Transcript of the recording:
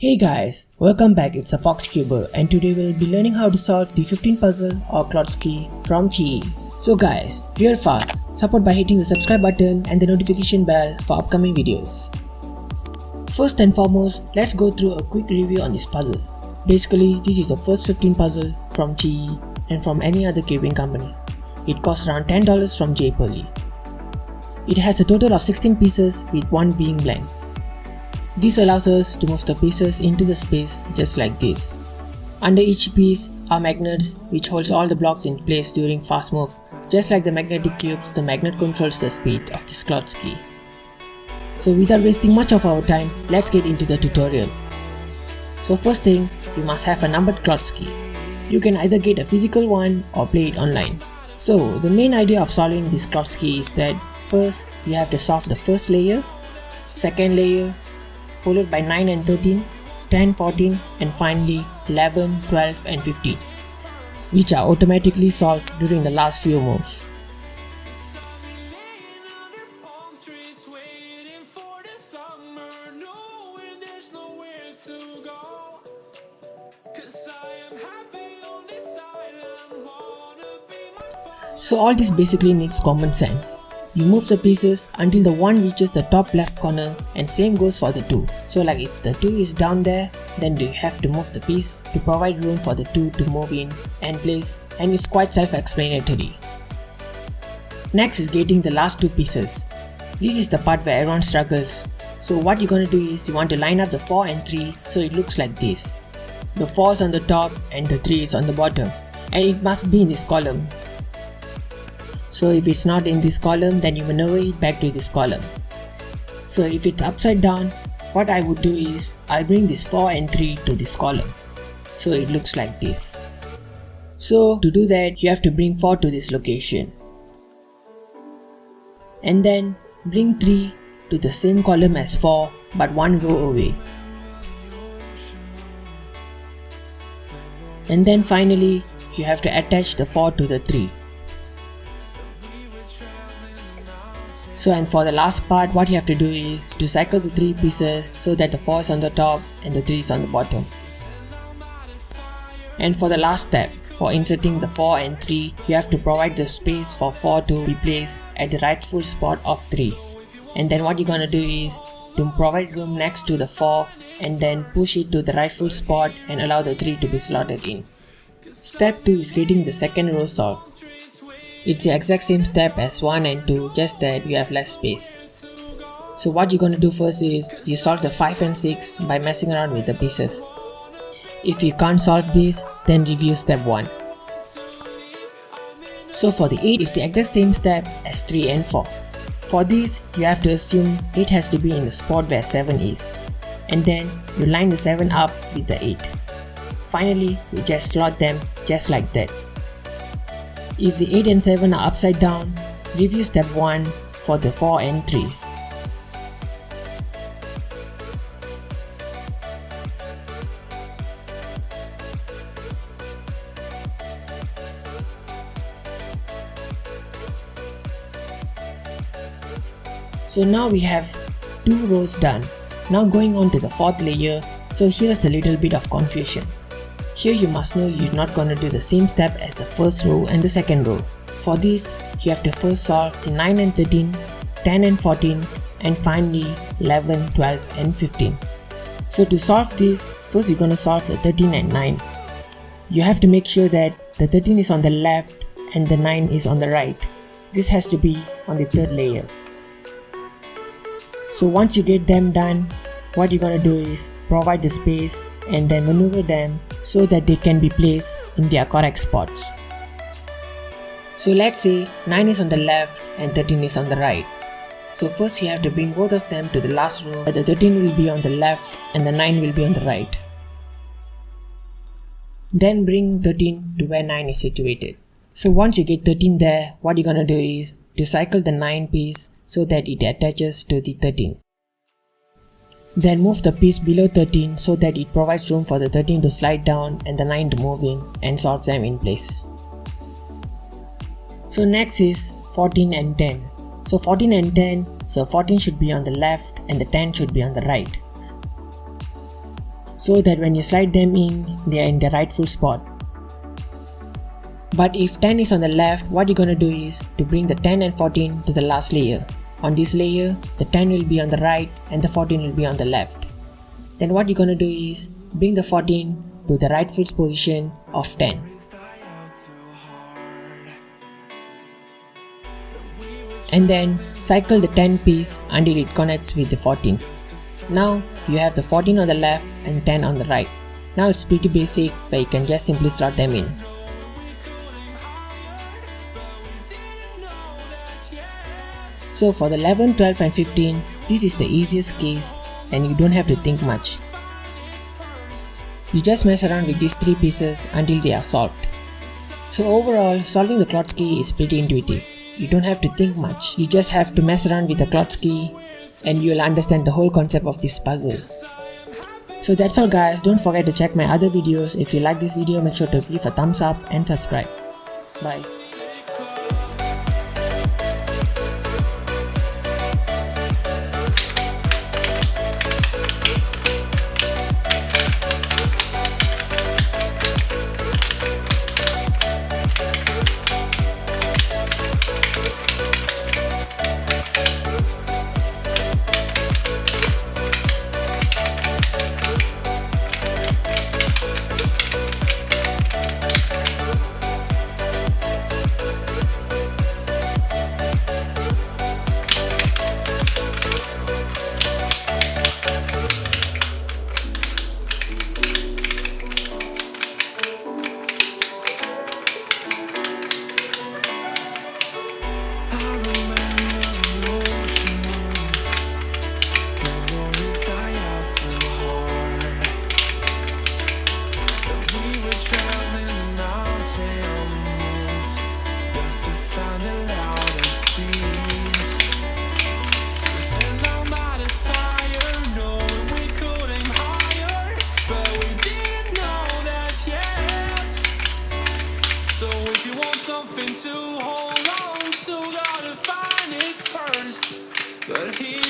Hey guys, welcome back, it's a Foxcuber and today we'll be learning how to solve the 15 puzzle or Klotski from Qiyi. So guys, real fast, support by hitting the subscribe button and the notification bell for upcoming videos. First and foremost, let's go through a quick review on this puzzle. Basically, this is the first 15 puzzle from Qiyi and from any other cubing company. It costs around $10 from Jpearly. It has a total of 16 pieces with one being blank. This allows us to move the pieces into the space just like this. Under each piece are magnets which holds all the blocks in place during fast move. Just like the magnetic cubes, the magnet controls the speed of this Klotski. So without wasting much of our time, let's get into the tutorial. So first thing, you must have a numbered Klotski. You can either get a physical one or play it online. So the main idea of solving this Klotski is that first you have to solve the first layer, second layer, followed by 9 and 13, 10, 14 and finally 11, 12 and 15, which are automatically solved during the last few moves. So all this basically needs common sense. You move the pieces until the one reaches the top left corner and same goes for the 2. So like if the 2 is down there, then you have to move the piece to provide room for the 2 to move in and place, and it's quite self-explanatory. Next is getting the last 2 pieces. This is the part where everyone struggles. So what you're gonna do is you want to line up the 4 and 3 so it looks like this. The 4 is on the top and the 3 is on the bottom, and it must be in this column. So if it's not in this column, then you maneuver it back to this column. So if it's upside down, what I would do is I'll bring this 4 and 3 to this column. So it looks like this. So to do that, you have to bring 4 to this location. And then bring 3 to the same column as 4 but one row away. And then finally, you have to attach the 4 to the 3. So and for the last part, what you have to do is to cycle the 3 pieces so that the 4 is on the top and the 3 is on the bottom. And for the last step, for inserting the 4 and 3, you have to provide the space for 4 to be placed at the rightful spot of 3. And then what you're gonna do is to provide room next to the 4 and then push it to the rightful spot and allow the 3 to be slotted in. Step 2 is getting the second row solved. It's the exact same step as 1 and 2, just that you have less space. So what you're gonna do first is you solve the 5 and 6 by messing around with the pieces. If you can't solve this, then review step 1. So for the 8, it's the exact same step as 3 and 4. For this, you have to assume 8 has to be in the spot where 7 is. And then you line the 7 up with the 8. Finally, you just slot them just like that. If the 8 and 7 are upside down, review step 1 for the 4 and 3. So now we have 2 rows done. Now going on to the 4th layer, so here's a little bit of confusion. Here you must know you're not gonna do the same step as the first row and the second row. For this, you have to first solve the 9 and 13, 10 and 14 and finally 11, 12 and 15. So to solve this, first you're gonna solve the 13 and 9. You have to make sure that the 13 is on the left and the 9 is on the right. This has to be on the 3rd layer. So once you get them done, what you're gonna do is provide the space and then maneuver them so that they can be placed in their correct spots. So let's say 9 is on the left and 13 is on the right. So first you have to bring both of them to the last row where the 13 will be on the left and the 9 will be on the right. Then bring 13 to where 9 is situated. So once you get 13 there, what you're gonna do is to cycle the 9 piece so that it attaches to the 13. Then move the piece below 13 so that it provides room for the 13 to slide down and the 9 to move in and solve them in place. So next is 14 and 10. So 14 and 10, so 14 should be on the left and the 10 should be on the right. so that when you slide them in, they are in the rightful spot. But if 10 is on the left, what you're gonna do is to bring the 10 and 14 to the last layer. On this layer, the 10 will be on the right and the 14 will be on the left. Then what you're gonna do is bring the 14 to the rightful position of 10. And then cycle the 10 piece until it connects with the 14. Now you have the 14 on the left and 10 on the right. Now it's pretty basic, but you can just simply slot them in. So for the 11, 12 and 15, this is the easiest case and you don't have to think much. You just mess around with these 3 pieces until they are solved. So overall, solving the Klotski is pretty intuitive. You don't have to think much, you just have to mess around with the Klotski and you'll understand the whole concept of this puzzle. So that's all guys, don't forget to check my other videos. If you like this video, make sure to give a thumbs up and subscribe. Bye. Something to hold on to, gotta find it first. But here